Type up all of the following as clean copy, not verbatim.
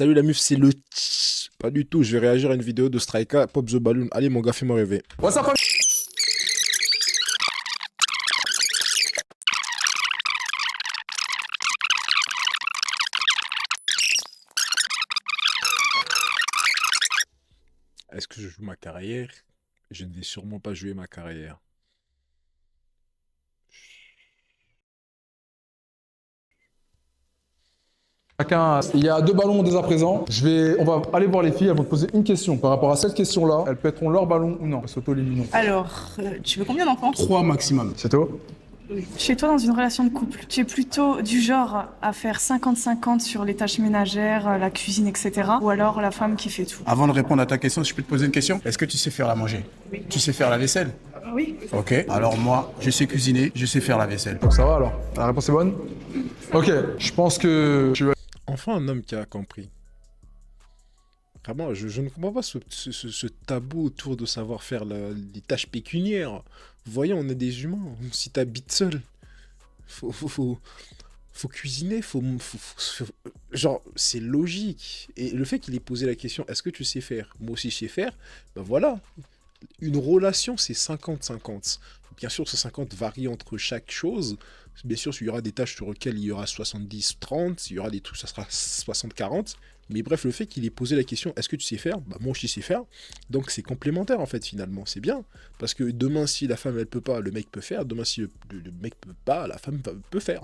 Salut la muf, c'est le pas du tout, je vais réagir à une vidéo de Strika, Pop the Balloon. Allez mon gars, fais-moi rêver. What's up, Est-ce que je joue ma carrière? Je ne vais sûrement pas jouer ma carrière. chacun? Il y a deux ballons dès à présent. On va aller voir les filles. Elles vont te poser une question. Par rapport à cette question-là, elles pèteront leur ballon ou non. Elles s'auto-éliminent. Alors, tu veux combien d'enfants? 3 maximum. C'est tout? Chez toi, dans une relation de couple, tu es plutôt du genre à faire 50-50 sur les tâches ménagères, la cuisine, etc. Ou alors la femme qui fait tout? Avant de répondre à ta question, si je peux te poser une question, est-ce que tu sais faire la manger? Oui. Tu sais faire la vaisselle? Oui. Ok. Alors moi, je sais cuisiner, je sais faire la vaisselle. Donc ça va alors? La réponse est bonne? Ok. Je pense que tu vas... Enfin un homme qui a compris. Vraiment, je ne comprends pas ce tabou autour de savoir faire les tâches pécuniaires. Voyons, on est des humains. Si t'habites seul, faut cuisiner, genre, c'est logique. Et le fait qu'il ait posé la question, est-ce que tu sais faire? Moi aussi, je sais faire. Ben voilà. Une relation, c'est 50-50. Bien sûr, ce 50 varie entre chaque chose. Bien sûr, il y aura des tâches sur lesquelles il y aura 70-30, il y aura des trucs, ça sera 60-40. Mais bref, le fait qu'il ait posé la question, est-ce que tu sais faire? Bah moi aussi je sais faire. Donc c'est complémentaire en fait finalement, c'est bien. Parce que demain si la femme elle peut pas, le mec peut faire. Demain si le mec peut pas, la femme peut faire.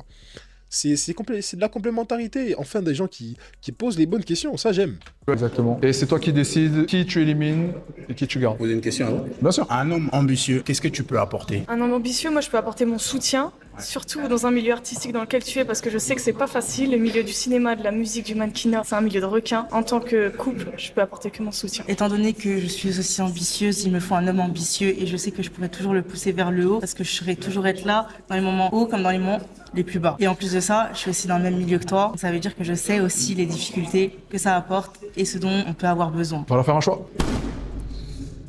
C'est de la complémentarité. Enfin des gens qui posent les bonnes questions, ça j'aime. Exactement. Et c'est toi qui décides qui tu élimines et qui tu gardes. Poser une question à vous. Bien sûr. Un homme ambitieux, qu'est-ce que tu peux apporter? Un homme ambitieux, moi je peux apporter mon soutien, surtout dans un milieu artistique dans lequel tu es, parce que je sais que c'est pas facile. Le milieu du cinéma, de la musique, du mannequinat, c'est un milieu de requins. En tant que couple, je peux apporter que mon soutien. Étant donné que je suis aussi ambitieuse, il me faut un homme ambitieux et je sais que je pourrais toujours le pousser vers le haut parce que je saurais toujours être là dans les moments hauts comme dans les moments les plus bas. Et en plus de ça, je suis aussi dans le même milieu que toi. Ça veut dire que je sais aussi les difficultés que ça apporte et ce dont on peut avoir besoin. On va leur faire un choix.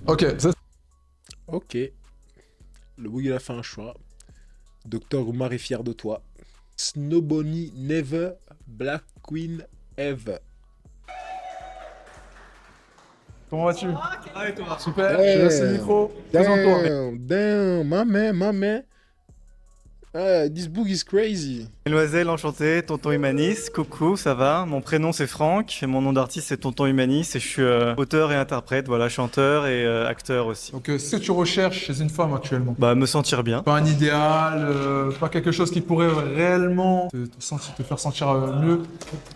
Ok. Ok. Le boug il a fait un choix. Docteur Oumar est fier de toi. Snowbonny never, Black Queen ever. Comment vas-tu? Ah, et toi? Super. Je te laisse le micro. Présente-toi. Damn, my man. This book is crazy. Loisel, enchanté, Tonton Humanis, coucou, ça va? Mon prénom c'est Franck, mon nom d'artiste c'est Tonton Humanis et je suis auteur et interprète, voilà, chanteur et acteur aussi. Donc, qu'est-ce que tu recherches chez une femme actuellement? Bah, me sentir bien. Pas un idéal, pas quelque chose qui pourrait réellement te faire sentir mieux.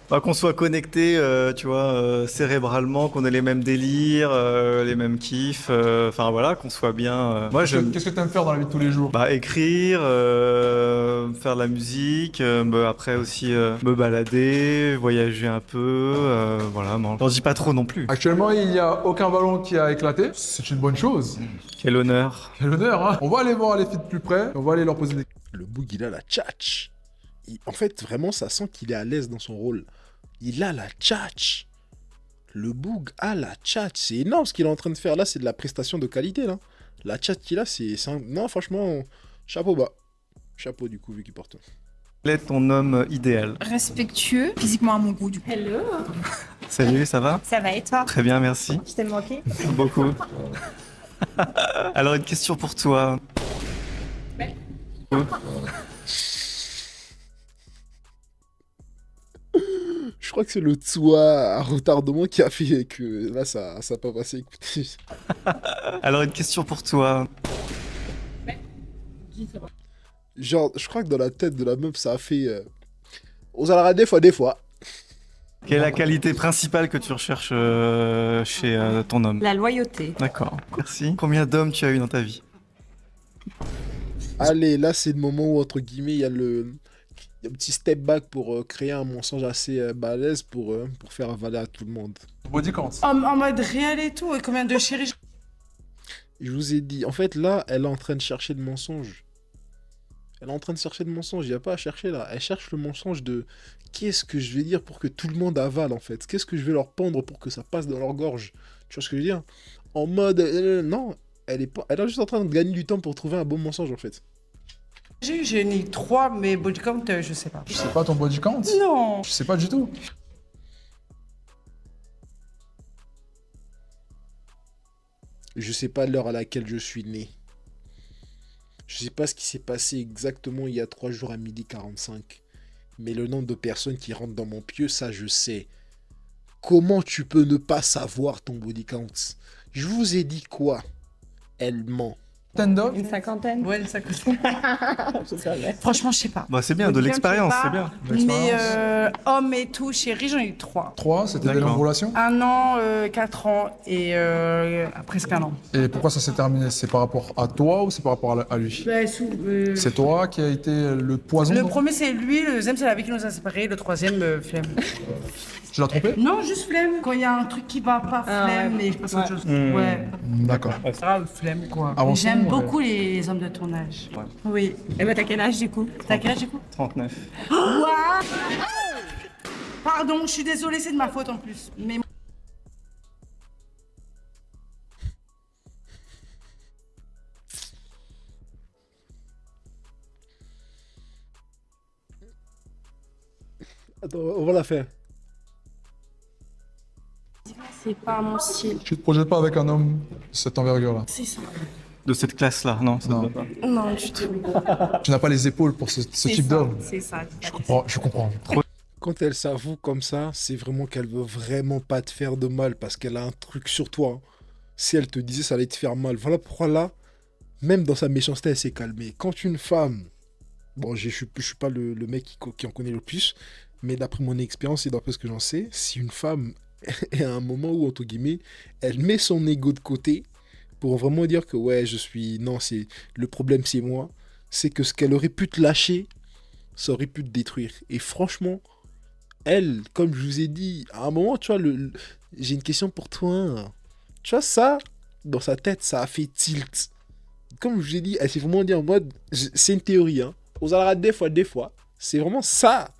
Bah, qu'on soit connecté, tu vois, cérébralement, qu'on ait les mêmes délires, les mêmes kiffs, enfin voilà, qu'on soit bien. Moi, Qu'est-ce que tu aimes faire dans la vie de tous les jours? Bah, écrire, faire de la musique, après aussi me balader, voyager un peu, voilà, j'en dis pas trop non plus. Actuellement, il n'y a aucun ballon qui a éclaté. C'est une bonne chose. Quel honneur. Quel honneur, hein. On va aller voir les filles de plus près. On va aller leur poser des questions. Le boug il a la tchatch. En fait, vraiment, ça sent qu'il est à l'aise dans son rôle. Il a la tchatch. Le boug a la tchatch. C'est énorme ce qu'il est en train de faire là. C'est de la prestation de qualité là. La tchatch qu'il a, c'est non, franchement, chapeau bas. Chapeau du coup, vu qu'il porte. Quel est ton homme idéal? Respectueux, physiquement à mon goût du coup. Hello, Salut, ça va? ça va et toi? Très bien, merci. Je t'ai manqué. Beaucoup. Alors, une question pour toi. Je crois que c'est le Tsoa à retardement qui a fait que là, ça a pas passé. Écoutez. Alors, une question pour toi. Genre, je crois que dans la tête de la meuf, ça a fait. On s'en arrête des fois. Quelle est la qualité principale que tu recherches chez ton homme? La loyauté. D'accord, merci. Combien d'hommes tu as eu dans ta vie? Allez, là, c'est le moment où, entre guillemets, il y a un petit step back pour créer un mensonge assez balèze pour faire avaler à tout le monde. Body count. En mode réel et tout, et combien de chéris? Je vous ai dit, en fait, là, elle est en train de chercher le mensonge. Elle est en train de chercher le mensonge, il n'y a pas à chercher là. Elle cherche le mensonge de qu'est-ce que je vais dire pour que tout le monde avale en fait. Qu'est-ce que je vais leur pendre pour que ça passe dans leur gorge. Tu vois ce que je veux dire? En mode, non, elle est juste en train de gagner du temps pour trouver un bon mensonge en fait. J'ai ni 3, mais body count, je sais pas. Je sais pas ton body count? Non. Je sais pas du tout. Je sais pas l'heure à laquelle je suis né. Je sais pas ce qui s'est passé exactement il y a 3 jours à 12h45. Mais le nombre de personnes qui rentrent dans mon pieu, ça je sais. Comment tu peux ne pas savoir ton body count? Je vous ai dit quoi? Elle ment. Stand-up. Une cinquantaine. Ouais, ça coûte. Franchement, je sais pas. Bah, c'est bien, de l'expérience, c'est bien. Mais homme et tout, chérie, j'en ai eu 3. 3, c'était des D'accord. longues relations. 1 an, 4 ans et presque 1 an. Et pourquoi ça s'est terminé? C'est par rapport à toi ou c'est par rapport à lui? C'est toi qui a été le poison? Le donc premier, c'est lui. Le deuxième, c'est la vie qui nous a séparés. Le troisième, flemme. Tu l'as trompé? Non, juste flemme. Quand il y a un truc qui va pas, flemme, mais je passe à autre chose. Ouais. D'accord. C'est grave, flemme, quoi. Avançons, J'aime ouais. beaucoup les hommes de ton âge. Oui. Et bah, t'as quel âge du coup? T'as quel âge, du coup? 39. Pardon, je suis désolée, c'est de ma faute en plus. Mais Attends, on va la faire. C'est pas mon style. Tu te projettes pas avec un homme de cette envergure-là? C'est ça. De cette classe-là, non, ça Non. ne va pas. Non, du tout. Tu n'as pas les épaules pour ce type d'homme. c'est ça. Je comprends. Quand elle s'avoue comme ça, c'est vraiment qu'elle veut vraiment pas te faire de mal parce qu'elle a un truc sur toi. Si elle te disait ça allait te faire mal. Voilà pourquoi là, même dans sa méchanceté, elle s'est calmée. Quand une femme, bon, je suis pas le mec qui en connaît le plus, mais d'après mon expérience et d'après ce que j'en sais, si une femme est à un moment où, entre guillemets, elle met son ego de côté pour vraiment dire que ouais, non, c'est le problème, c'est moi, c'est que ce qu'elle aurait pu te lâcher, ça aurait pu te détruire. Et franchement, elle, comme je vous ai dit, à un moment, tu vois, j'ai une question pour toi. Hein. Tu vois, ça, dans sa tête, ça a fait tilt. Comme je vous ai dit, elle s'est vraiment dit en mode, c'est une théorie, hein. Aux alara des fois, c'est vraiment ça.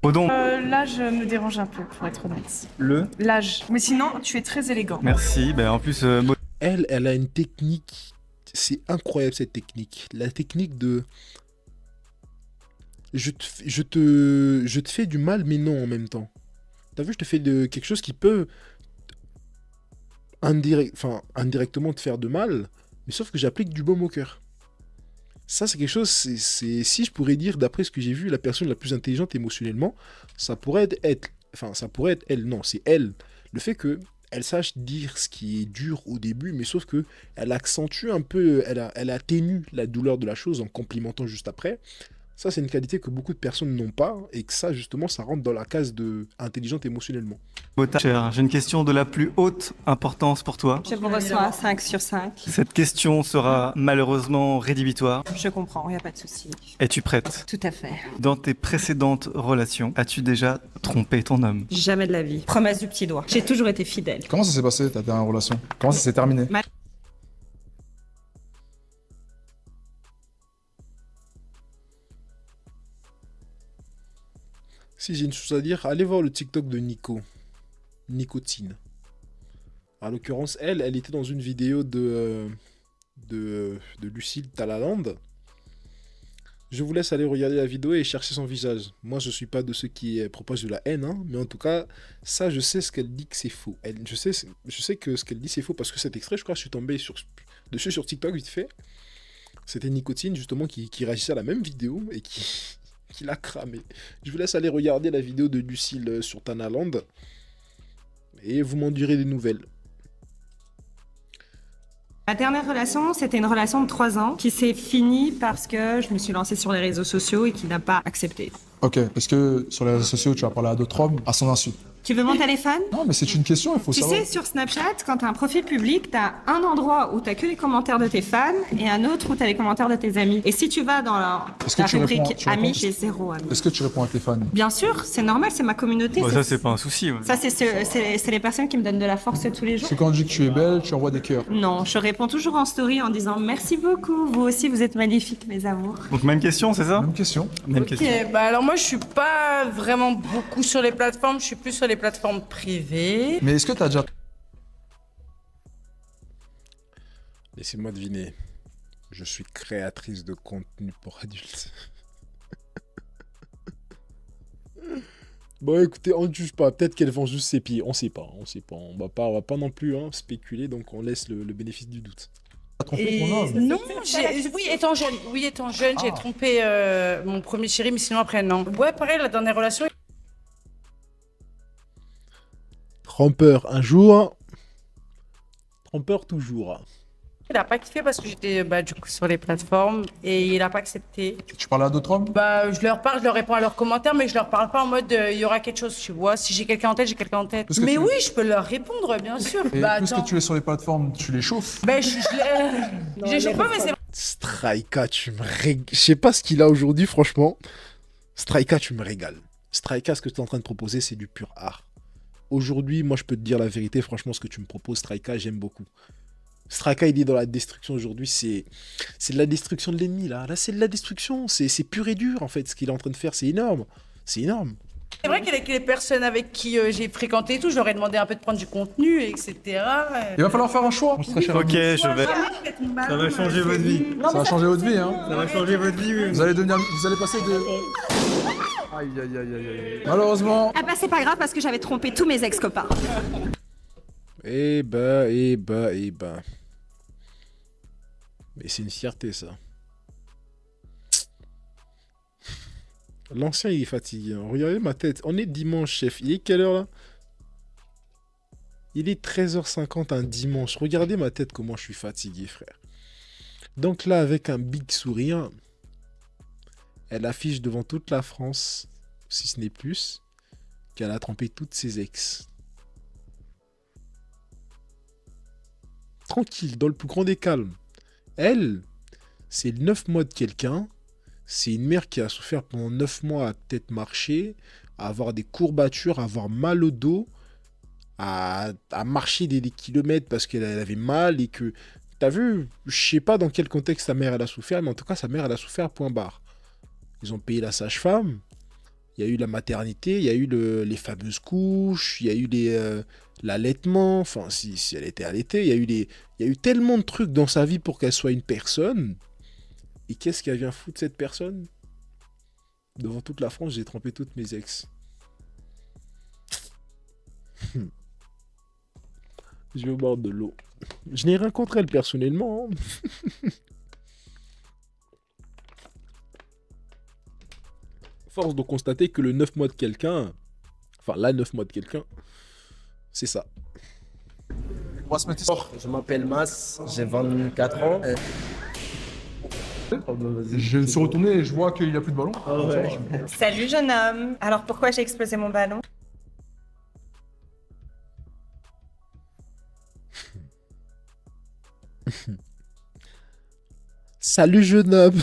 Redon, L'âge me dérange un peu, pour être honnête. L'âge. Mais sinon, tu es très élégant. merci. Ben, en plus, Elle a une technique, c'est incroyable cette technique. La technique de... Je te fais du mal, mais non en même temps. T'as vu, je te fais quelque chose qui peut indirectement te faire de mal, mais sauf que j'applique du baume au cœur. Ça, c'est quelque chose, si je pourrais dire, d'après ce que j'ai vu, la personne la plus intelligente émotionnellement, ça pourrait être elle, non, c'est elle. Le fait que elle sache dire ce qui est dur au début, mais sauf que elle accentue un peu, elle atténue la douleur de la chose en complimentant juste après. Ça, c'est une qualité que beaucoup de personnes n'ont pas, et que ça, justement, ça rentre dans la case de intelligente émotionnellement. Bota, cher, j'ai une question de la plus haute importance pour toi. Je vous reçois 5 sur 5. Cette question sera malheureusement rédhibitoire. Je comprends, y a pas de souci. Es-tu prête? Tout à fait. Dans tes précédentes relations, as-tu déjà trompé ton homme? Jamais de la vie. Promesse du petit doigt. J'ai toujours été fidèle. Comment ça s'est passé ta dernière relation? Comment ça s'est terminé? Si j'ai une chose à dire, allez voir le TikTok de Nico. Nicotine. En l'occurrence, elle était dans une vidéo de Lucille Talaland. Je vous laisse aller regarder la vidéo et chercher son visage. Moi, je suis pas de ceux qui propagent de la haine, hein, mais en tout cas, ça, je sais ce qu'elle dit que c'est faux. Je sais que ce qu'elle dit c'est faux parce que cet extrait, je crois, je suis tombé dessus sur TikTok vite fait. C'était Nicotine justement qui réagissait à la même vidéo et qui l'a cramé. Je vous laisse aller regarder la vidéo de Lucille sur Tanaland et vous m'en direz des nouvelles. Ma dernière relation, c'était une relation de 3 ans qui s'est finie parce que je me suis lancée sur les réseaux sociaux et qui n'a pas accepté. Ok, est-ce que sur les réseaux sociaux, tu as parlé à d'autres hommes à son insu? Tu veux mon téléphone? Non, mais c'est une question, il faut Tu savoir. sais, sur Snapchat, quand t'as un profil public, t'as un endroit où t'as que les commentaires de tes fans et un autre où t'as les commentaires de tes amis. Et si tu vas dans Est-ce que la tu rubrique réponds- tu amis, réponds- j'ai 0 amis. Est-ce que tu réponds à tes fans? Bien sûr, c'est normal, c'est ma communauté. Bah, ça, c'est pas un souci. Ouais. Ça, c'est les personnes qui me donnent de la force tous les jours. Parce que quand on dit que tu es belle, tu envoies des cœurs. Non, je réponds toujours en story en disant merci beaucoup, vous aussi vous êtes magnifiques mes amours. Donc, même question, c'est ça? Même question. Même Ok, question. bah alors moi je suis pas vraiment beaucoup sur les plateformes, je suis plus sur les plateformes privées. Mais est-ce que tu as déjà... Laissez-moi deviner. Je suis créatrice de contenu pour adultes. Bon, écoutez, on ne juge pas. Peut-être qu'elle vend juste ses pieds. On sait pas. On sait pas. On va pas non plus hein, spéculer. Donc, on laisse le bénéfice du doute. T'as trompé Et ton homme. non, oui, étant jeune, j'ai trompé mon premier chéri, mais sinon après, non. Ouais, pareil, la dernière relation. Trompeur un jour. Trompeur toujours. Il a pas kiffé parce que j'étais du coup sur les plateformes et il a pas accepté. Tu parlais à d'autres hommes? Je leur parle, je leur réponds à leurs commentaires, mais je leur parle pas en mode il y aura quelque chose, tu vois. Si j'ai quelqu'un en tête, j'ai quelqu'un en tête. Parce que Mais tu- oui, je peux leur répondre, bien sûr. Et plus attends. que tu es sur les plateformes, tu les chauffes. Je les chauffe pas, mais c'est Strika, tu me régales. Je sais pas ce qu'il a aujourd'hui, franchement. Strika, tu me régales. Strika, ce que tu es en train de proposer, c'est du pur art. Aujourd'hui, moi, je peux te dire la vérité. Franchement, ce que tu me proposes, Strika, j'aime beaucoup. Strika, il est dans la destruction aujourd'hui. C'est de la destruction de l'ennemi, là. Là, c'est de la destruction. C'est pur et dur, en fait. Ce qu'il est en train de faire, c'est énorme. C'est énorme. vrai que les personnes avec qui j'ai fréquenté et tout, je leur ai demandé un peu de prendre du contenu, etc. Il va falloir faire un choix, mon très cher Ok, ami. je vais. Ça va changer votre vie. Ça va changer votre vie, hein. Ça va changer votre vie, oui. Vous allez passer de... Aïe, aïe, aïe, aïe, aïe. Malheureusement... Ah bah c'est pas grave parce que j'avais trompé tous mes ex-copains. Eh ben. Mais c'est une fierté, ça. L'ancien, il est fatigué. Hein. Regardez ma tête. On est dimanche, chef. Il est quelle heure, là? Il est 13h50 un dimanche. Regardez ma tête, comment je suis fatigué, frère. Donc là, avec un big sourire, elle affiche devant toute la France, si ce n'est plus, qu'elle a trompé toutes ses ex. Tranquille, dans le plus grand des calmes. Elle, c'est 9 mois de quelqu'un. C'est une mère qui a souffert pendant 9 mois à peut-être marcher, à avoir des courbatures, à avoir mal au dos, à marcher des kilomètres parce qu'elle avait mal et que... T'as vu, je sais pas dans quel contexte sa mère elle a souffert, mais en tout cas sa mère elle a souffert, point barre. Ils ont payé la sage-femme, il y a eu la maternité, il y a eu les fameuses couches, il y a eu l'allaitement, enfin si elle était allaitée, il y a eu tellement de trucs dans sa vie pour qu'elle soit une personne. Et qu'est-ce qu'elle vient foutre cette personne? Devant toute la France, j'ai trompé toutes mes ex. Je vais boire de l'eau. Je n'ai rien contre elle personnellement. Hein. Force de constater que le 9 mois de quelqu'un, enfin la 9 mois de quelqu'un, c'est ça. On va se mettre ici. Je m'appelle Mas, j'ai 24 ans. Je me suis retourné et je vois qu'il n'y a plus de ballon. Salut jeune homme. Alors pourquoi j'ai explosé mon ballon? Salut jeune homme.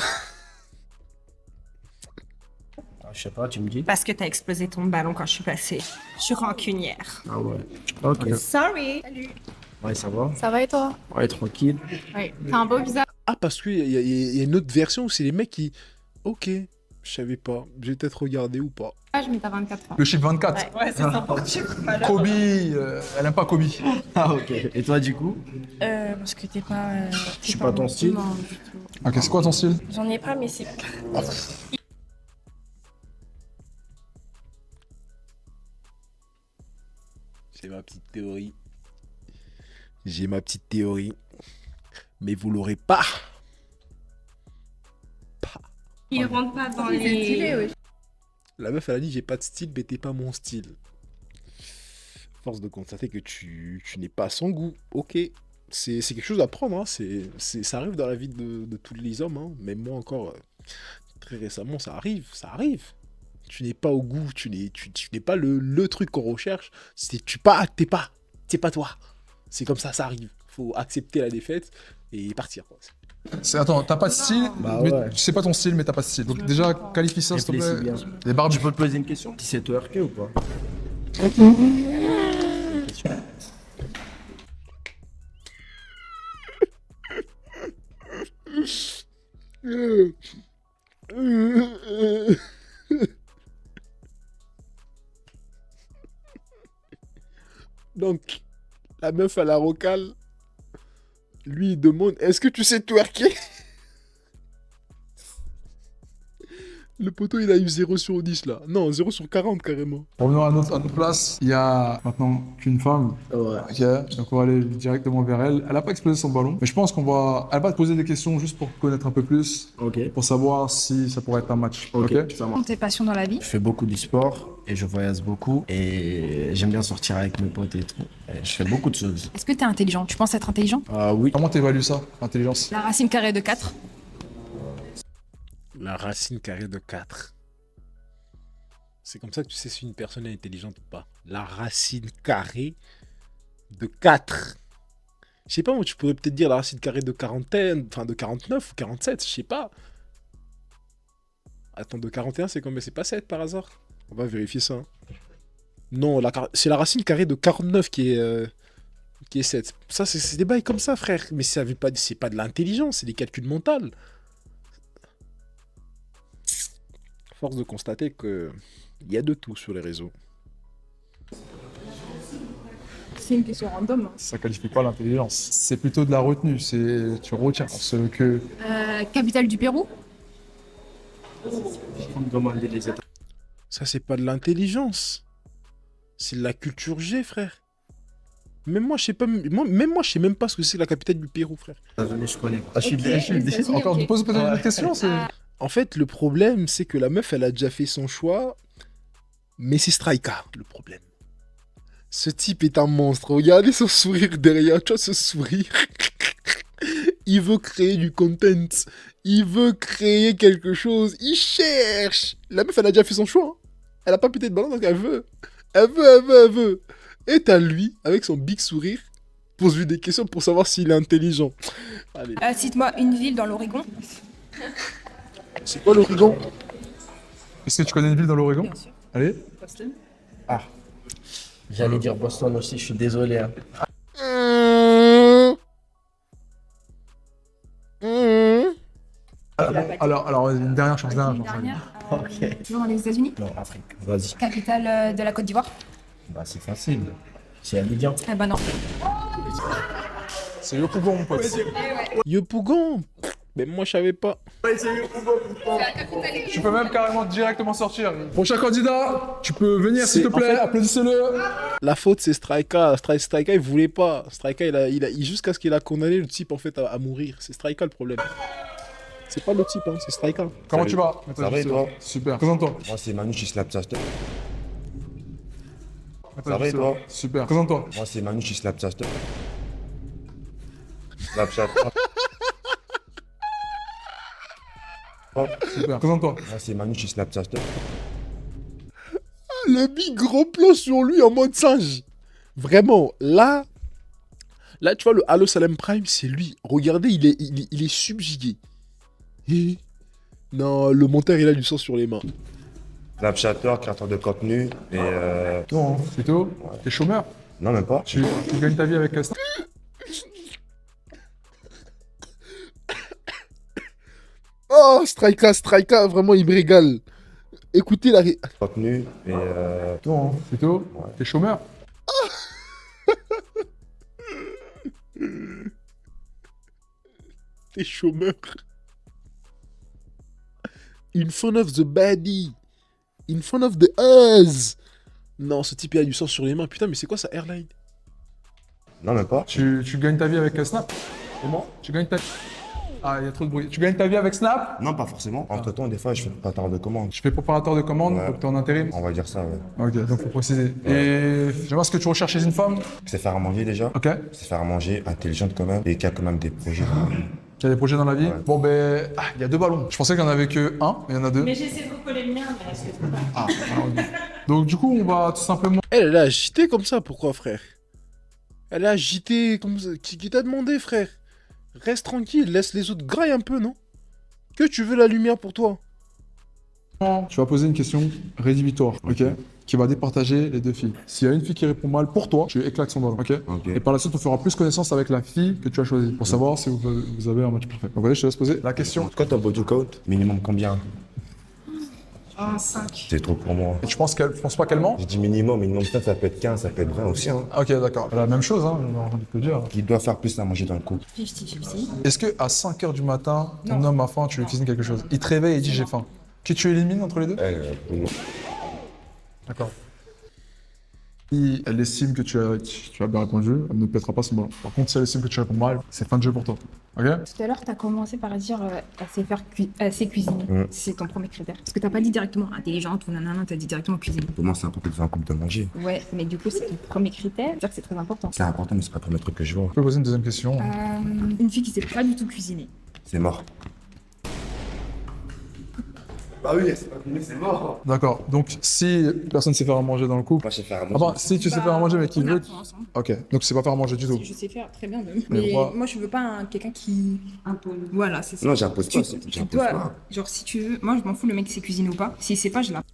Je sais pas, tu me dis. Parce que t'as explosé ton ballon quand je suis passée. Je suis rancunière. Ah ouais. Ok. Sorry. Salut. Ouais, ça va. Ça va et toi? Ouais, tranquille. Oui. T'as un beau visage. Ah parce qu'il y a une autre version où c'est les mecs qui... Ok, je savais pas. J'ai peut-être regardé ou pas. Mais t'as 24 ans. Le chiffre 24. Ouais, c'est ça. Kobe, elle aime pas Kobe. Ah ok. Et toi du coup? Parce que t'es pas. Je suis pas ton style. Non, du tout. Ok, c'est quoi ton style? J'en ai pas, mais c'est. J'ai ma petite théorie. J'ai ma petite théorie. Mais vous l'aurez pas. Il rentre pas dans les... La meuf, elle a dit j'ai pas de style, mais t'es pas mon style. Force de constater que tu n'es pas à son goût. Ok. C'est quelque chose à prendre. Hein. Ça arrive dans la vie de tous les hommes. Hein. Même moi encore, très récemment, ça arrive. Ça arrive. Tu n'es pas au goût. Tu n'es pas le truc qu'on recherche. T'es pas toi. C'est comme ça arrive. Faut accepter la défaite et partir. Quoi. Attends, t'as pas de style, Bah mais ouais. c'est pas ton style, mais t'as pas de style. Donc déjà, qualifie ça, s'il te Réfléchis plaît. bien. Les barbes, Je peux te poser une question? Tu sais twerker ou pas? Donc, la meuf à la rocale, lui, il demande est-ce que tu sais twerker? Le poteau, il a eu 0 sur 10 là. Non, 0 sur 40 carrément. Revenons à notre place. Il y a maintenant qu'une femme. Ouais. Ok, donc on va aller directement vers elle. Elle n'a pas explosé son ballon, mais je pense elle va te poser des questions juste pour te connaître un peu plus, Ok. pour savoir si ça pourrait être un match. Ok, Ok. ça marche. Tes passions dans la vie? Je fais beaucoup du sport et je voyage beaucoup et j'aime bien sortir avec mes potes et tout. Et je fais beaucoup de choses. Est-ce que t'es intelligent? Tu penses être intelligent? Ah oui. Comment t'évalues ça, l'intelligence? La racine carrée de 4. La racine carrée de 4. C'est comme ça que tu sais si une personne est intelligente ou pas. La racine carrée de 4. Je sais pas, moi, tu pourrais peut-être dire la racine carrée de 40, enfin de 49 ou 47, je sais pas. Attends, de 41, c'est combien? C'est pas 7 par hasard? On va vérifier ça. Hein. Non, c'est la racine carrée de 49 qui est 7. Ça, c'est des bails comme ça, frère. Mais c'est pas de l'intelligence, c'est des calculs mentaux. Force de constater que il y a de tout sur les réseaux. C'est une question random. Hein. Ça qualifie pas l'intelligence. C'est plutôt de la retenue. Tu retiens ce que. Capitale du Pérou? Demander les états. Ça, c'est pas de l'intelligence. C'est de la culture G, frère. Même moi, je sais pas. Même moi, je sais même pas ce que c'est la capitale du Pérou, frère. Je connais. Encore, tu poses peut-être une question. En fait, le problème, c'est que la meuf, elle a déjà fait son choix. Mais c'est Striker, le problème. Ce type est un monstre. Regardez son sourire derrière. Tu vois ce sourire. Il veut créer du content. Il veut créer quelque chose. Il cherche. La meuf, elle a déjà fait son choix. Hein. Elle a pas pété de ballon, donc elle veut. Elle veut. Et t'as lui, avec son big sourire, pose-lui des questions pour savoir s'il est intelligent. Allez. Cite-moi une ville dans l'Oregon. C'est quoi l'Oregon? Est-ce que tu connais une ville dans l'Oregon? Bien sûr. Allez. Boston. Ah. J'allais dire Boston aussi, je suis désolé. Hein. Alors, une dernière chance. Une dernière. Ok. Toujours dans les États-Unis. Non, Afrique. Vas-y. Capitale de la Côte d'Ivoire. Bah c'est facile. C'est Abidjan. Eh ben non. C'est Yopougon, mon pote. Yopougon. Mais moi, je savais pas. Tu peux même carrément directement sortir. Prochain candidat, tu peux venir s'il te plaît, applaudissez-le. La faute, c'est Striker. Striker, il voulait pas. Striker, jusqu'à ce qu'il a condamné le type en fait à mourir. C'est Striker le problème. C'est pas le type, hein, c'est Striker. Comment tu vas? Ça va et toi? Super. Présente-toi. Moi c'est Manu chez Snapchat. Ça va et toi? Super. Présente-toi. Moi c'est Manu chez Snapchat. Snapchat. Super. Présente-toi. Moi c'est Manu chez Snapchat. Le big gros plan sur lui en mode singe. Vraiment, là, tu vois, le Halo Salem Prime, c'est lui. Regardez, il est subjugué. Et... Non, le monteur, il a du sang sur les mains. Snapchatter, créateur de contenu et Non, c'est tout. T'es chômeur. Non même pas. Tu gagnes ta vie avec Snap. Oh, Striker, vraiment, il me régale. Écoutez la... Contenu et Non, c'est tout. T'es chômeur. T'es chômeur. In front of the baddie. In front of the us. Non, ce type, il a du sang sur les mains. Putain, mais c'est quoi ça, airline? Non même pas. Tu gagnes ta vie avec Snap. Comment? Tu gagnes ta... Ah, il y a trop de bruit. Tu gagnes ta vie avec Snap? Non pas forcément. Entre temps des fois je fais préparateur de commande. Je fais préparateur de commande Ouais. pour que tu en intérim. On va dire ça ouais. Ok, donc faut préciser. Et j'aimerais ce que tu recherches chez une femme. C'est faire à manger déjà. Ok. C'est faire à manger, intelligente quand même et qui a quand même des projets. Qui a des projets dans la vie. Ouais. Bon ben, il y a 2 ballons. Je pensais qu'il n'y en avait que 1, mais il y en a 2. Mais j'essaie de recoller le mien, mais est-ce que c'est pas... Ah, alors, ok. Donc du coup, on va tout simplement... Elle est agitée comme ça, pourquoi, frère? Elle est agitée comme ça. Qui t'a demandé, frère? Reste tranquille, laisse les autres grailler un peu, non? Que tu veux la lumière pour toi? Tu vas poser une question rédhibitoire, ok? Qui va départager les 2 filles. S'il y a une fille qui répond mal pour toi, tu éclates son ballon, ok? Ok. Et par la suite, on fera plus connaissance avec la fille que tu as choisie pour savoir si vous avez un match parfait. Donc allez, je te laisse poser la question. Quoi ton body count? Minimum combien? 5. C'est trop pour moi. Et tu penses pas qu'elle ment? J'ai dit minimum ça peut être 15, ça peut être 20 aussi. Hein. Ok, d'accord. La même chose, hein, j'ai envie de te dire. Qui doit faire plus à manger dans le couple. 50-50. Est-ce que à 5h du matin, ton homme a faim, tu lui cuisines quelque chose? Il te réveille et dit j'ai faim. Qui tu élimines entre les deux? Pour moi. D'accord. Si elle estime que tu as bien répondu, elle ne pètera pas son ballon. Par contre, si elle estime que tu réponds mal, c'est fin de jeu pour toi. Ok? Tout à l'heure, tu as commencé par dire elle sait cuisiner. C'est ton premier critère. Parce que t'as pas dit directement intelligente ou nanana, t'as dit directement cuisiner. Pour moi, c'est important de faire un couple de manger. Ouais, mais du coup, c'est ton premier critère. C'est-à-dire que c'est très important. C'est important, mais c'est pas le premier truc que je vois. Je peux poser une deuxième question. Une fille qui sait pas du tout cuisiner. C'est mort. Bah oui, c'est pas fini, c'est mort. D'accord. Donc, si personne sait faire à manger dans le couple. Moi, je sais faire à manger. Enfin, si tu sais faire à manger, mais qui on veut. apprend ensemble. Ok. Donc, c'est pas faire à manger du tout. Je sais faire très bien même. Mais Mais moi- moi, je veux pas quelqu'un qui impose. Voilà, c'est ça. Non, j'impose pas. Tu J'impose dois, pas. genre, si tu veux, moi, je m'en fous le mec qui sait cuisiner ou pas. S'il sait pas, je l'impose.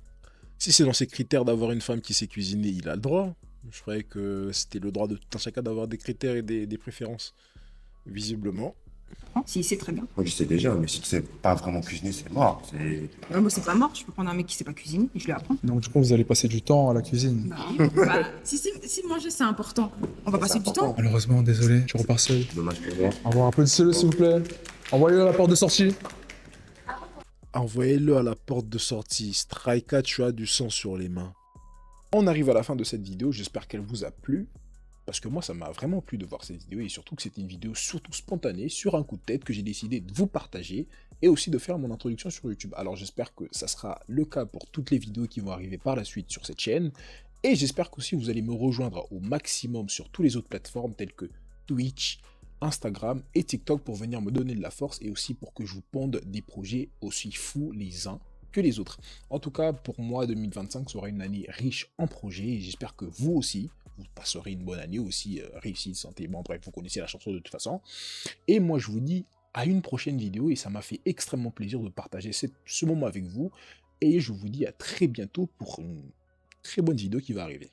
Si c'est dans ses critères d'avoir une femme qui sait cuisiner, il a le droit. Je croyais que c'était le droit de tout un chacun d'avoir des critères et des préférences. Visiblement. S'il sait très bien. Moi, je sais déjà, mais si tu sais pas vraiment cuisiner, c'est mort. Moi, c'est pas mort. Je peux prendre un mec qui sait pas cuisiner et je lui apprends. Donc, du coup, vous allez passer du temps à la cuisine. Bah, si manger c'est important, on va passer du temps. Malheureusement, désolé, tu repars seul. Dommage pour moi. Au revoir, applaudissez-le s'il vous plaît. Envoyez-le à la porte de sortie. Envoyez-le à la porte de sortie. Strika, tu as du sang sur les mains. On arrive à la fin de cette vidéo. J'espère qu'elle vous a plu. Parce que moi, ça m'a vraiment plu de voir cette vidéo. Et surtout que c'était une vidéo surtout spontanée, sur un coup de tête, que j'ai décidé de vous partager. Et aussi de faire mon introduction sur YouTube. Alors j'espère que ça sera le cas pour toutes les vidéos qui vont arriver par la suite sur cette chaîne. Et j'espère qu'aussi vous allez me rejoindre au maximum sur toutes les autres plateformes telles que Twitch, Instagram et TikTok pour venir me donner de la force et aussi pour que je vous ponde des projets aussi fous les uns que les autres. En tout cas, pour moi, 2025 sera une année riche en projets et j'espère que vous aussi, vous passerez une bonne année aussi, réussite, santé, bon bref, vous connaissez la chanson de toute façon. Et moi, je vous dis à une prochaine vidéo et ça m'a fait extrêmement plaisir de partager ce moment avec vous et je vous dis à très bientôt pour une très bonne vidéo qui va arriver.